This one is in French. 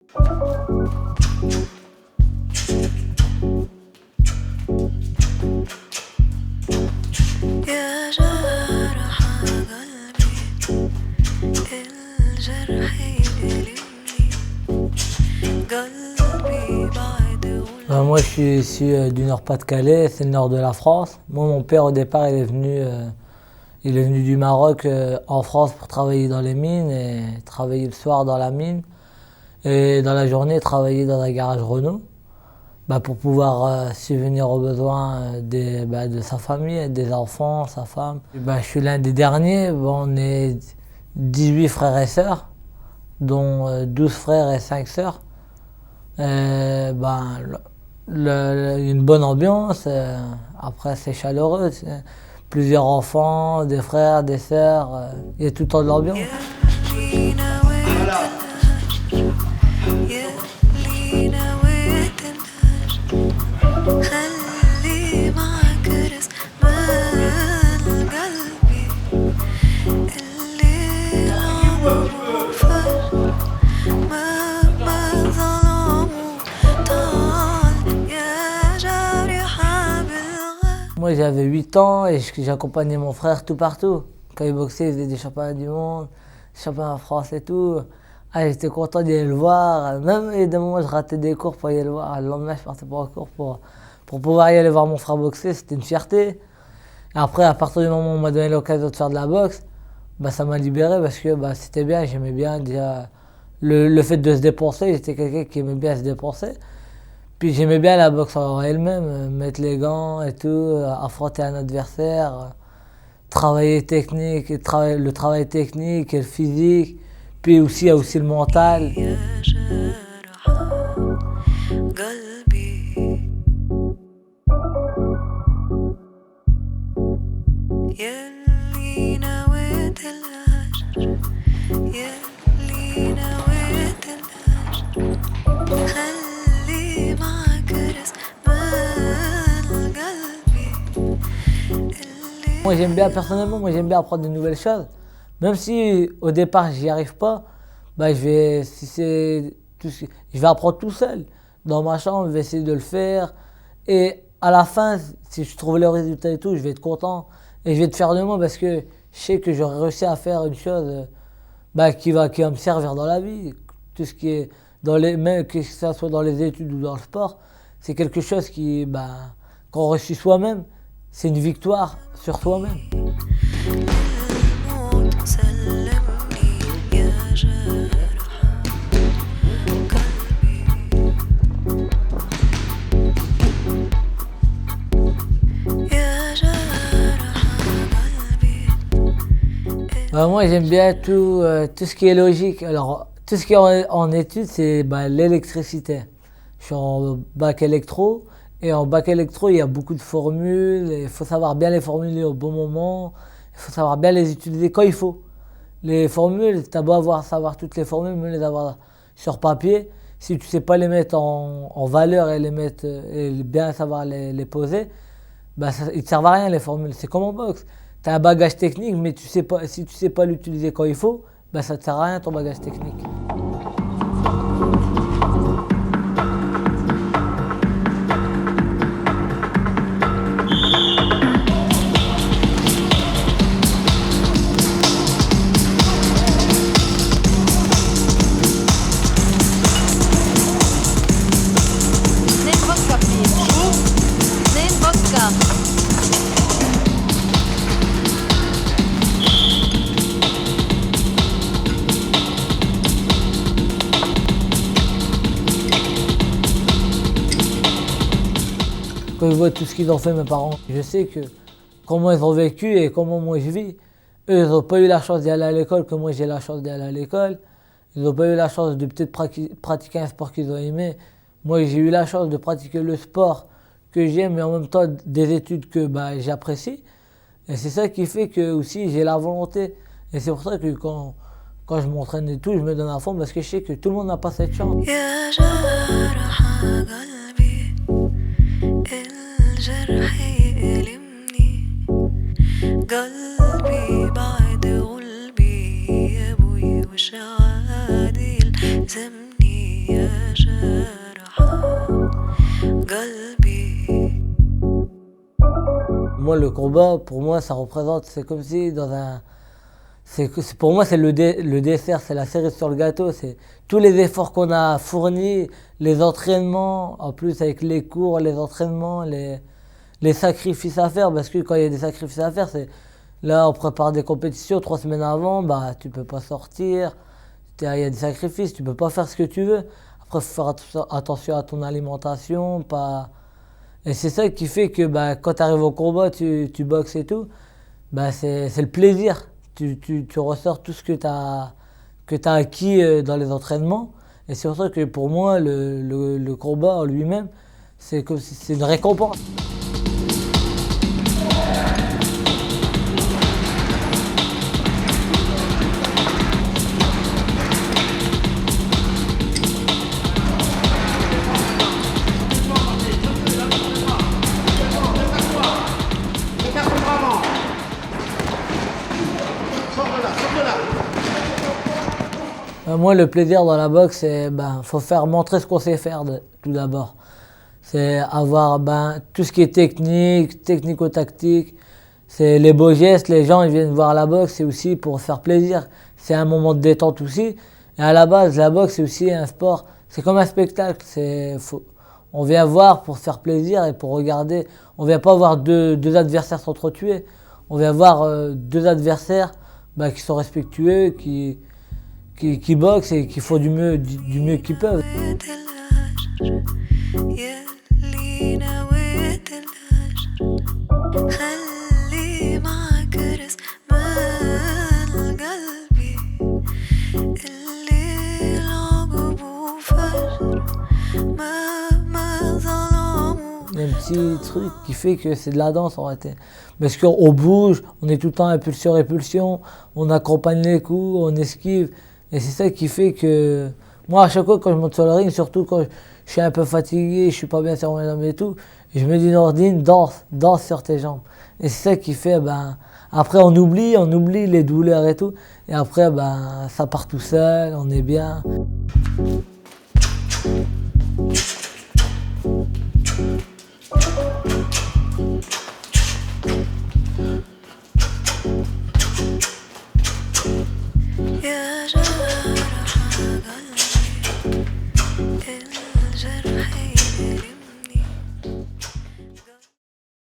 يا جرح قلبي الجرح يألمني قلبي بعد Moi, je suis issu du Nord-Pas-de-Calais, c'est le nord de la France. Moi, mon père, au départ, il est venu du Maroc en France pour travailler dans les mines et travailler le soir dans la mine. Et dans la journée, travailler dans un garage Renault pour pouvoir subvenir aux besoins de sa famille, des enfants, sa femme. Je suis l'un des derniers. On est 18 frères et sœurs, dont 12 frères et 5 sœurs. Une bonne ambiance, après c'est chaleureux, plusieurs enfants, des frères, des sœurs, il y a tout le temps de l'ambiance. Moi j'avais 8 ans et j'accompagnais mon frère tout partout. Quand il boxait, il faisait des championnats du monde, des championnats de France et tout. J'étais content d'y aller le voir. Même et des moments je ratais des cours pour y aller le voir. Le lendemain je partais pour un cours pour pouvoir y aller voir mon frère boxer, c'était une fierté. Et après, à partir du moment où on m'a donné l'occasion de faire de la boxe, ça m'a libéré parce que c'était bien, j'aimais bien déjà le fait de se dépenser. J'étais quelqu'un qui aimait bien se dépenser. Puis j'aimais bien la boxe en elle-même, mettre les gants et tout, affronter un adversaire, travailler technique, le travail technique et le physique, puis aussi il y a aussi le mental. Moi j'aime bien, personnellement, j'aime bien apprendre de nouvelles choses. Même si au départ j'y arrive pas, je vais apprendre tout seul. Dans ma chambre, je vais essayer de le faire. Et à la fin, si je trouve le résultat et tout, je vais être content. Et je vais être fier de moi parce que je sais que j'aurais réussi à faire une chose qui va me servir dans la vie. Tout ce qui est, même que ce soit dans les études ou dans le sport, c'est quelque chose qu'on réussit soi-même. C'est une victoire sur soi-même. Moi j'aime bien tout ce qui est logique. Alors tout ce qui est en études, c'est l'électricité. Je suis en bac électro. Et en bac électro, il y a beaucoup de formules, il faut savoir bien les formuler au bon moment, il faut savoir bien les utiliser quand il faut. Les formules, tu as beau savoir toutes les formules, même les avoir sur papier, si tu ne sais pas les mettre en valeur et et bien savoir les poser, ils ne te servent à rien les formules. C'est comme en boxe. Tu as un bagage technique, mais si tu ne sais pas l'utiliser quand il faut, ça ne te sert à rien ton bagage technique. Quand je vois tout ce qu'ils ont fait mes parents, je sais que comment ils ont vécu et comment moi je vis. Eux, ils n'ont pas eu la chance d'y aller à l'école comme moi j'ai la chance d'y aller à l'école. Ils n'ont pas eu la chance de peut-être pratiquer un sport qu'ils ont aimé. Moi, j'ai eu la chance de pratiquer le sport que j'aime, mais en même temps des études que j'apprécie. Et c'est ça qui fait que aussi j'ai la volonté. Et c'est pour ça que quand je m'entraîne et tout, je me donne à fond parce que je sais que tout le monde n'a pas cette chance. الجرح يألمني قلبي بعد قلبي يا ابوي وش عادي يلزمني يا قلبي. Moi, le combat, pour moi, ça représente, c'est comme si dans un... pour moi, c'est le dessert, c'est la cerise sur le gâteau. C'est tous les efforts qu'on a fournis, les entraînements, en plus avec les cours, les entraînements, les sacrifices à faire. Parce que quand il y a des sacrifices à faire, c'est là, on prépare des compétitions 3 semaines avant, bah, tu peux pas sortir. Il y a des sacrifices, tu peux pas faire ce que tu veux. Après, il faut faire attention à ton alimentation, pas... Et c'est ça qui fait que bah, quand tu arrives au combat, tu boxes et tout, bah, c'est le plaisir. Tu ressors tout ce que tu as acquis dans les entraînements. Et c'est pour ça que pour moi, le combat en lui-même, c'est une récompense. Moi, le plaisir dans la boxe, c'est faut faire montrer ce qu'on sait faire tout d'abord. C'est avoir tout ce qui est technique, technico-tactique. C'est les beaux gestes, les gens ils viennent voir la boxe, c'est aussi pour faire plaisir. C'est un moment de détente aussi. Et à la base, la boxe, c'est aussi un sport. C'est comme un spectacle. On vient voir pour se faire plaisir et pour regarder. On vient pas voir deux adversaires s'entretuer. On vient voir deux adversaires qui sont respectueux, qui boxent et qui font du mieux qu'ils peuvent. يلي نويت الهجر خلي معك رسم قلبي اللي العقب فجر ما ظلموا. Il y a un petit truc qui fait que c'est de la danse en réalité. Parce qu'on bouge, on est tout le temps impulsion-répulsion, on accompagne les coups, on esquive. Et c'est ça qui fait que moi, à chaque fois quand je monte sur le ring, surtout quand je suis un peu fatigué, je suis pas bien sur mes jambes et tout, je me dis Nordine, danse sur tes jambes. Et c'est ça qui fait, après on oublie les douleurs et tout. Et après, ça part tout seul, on est bien.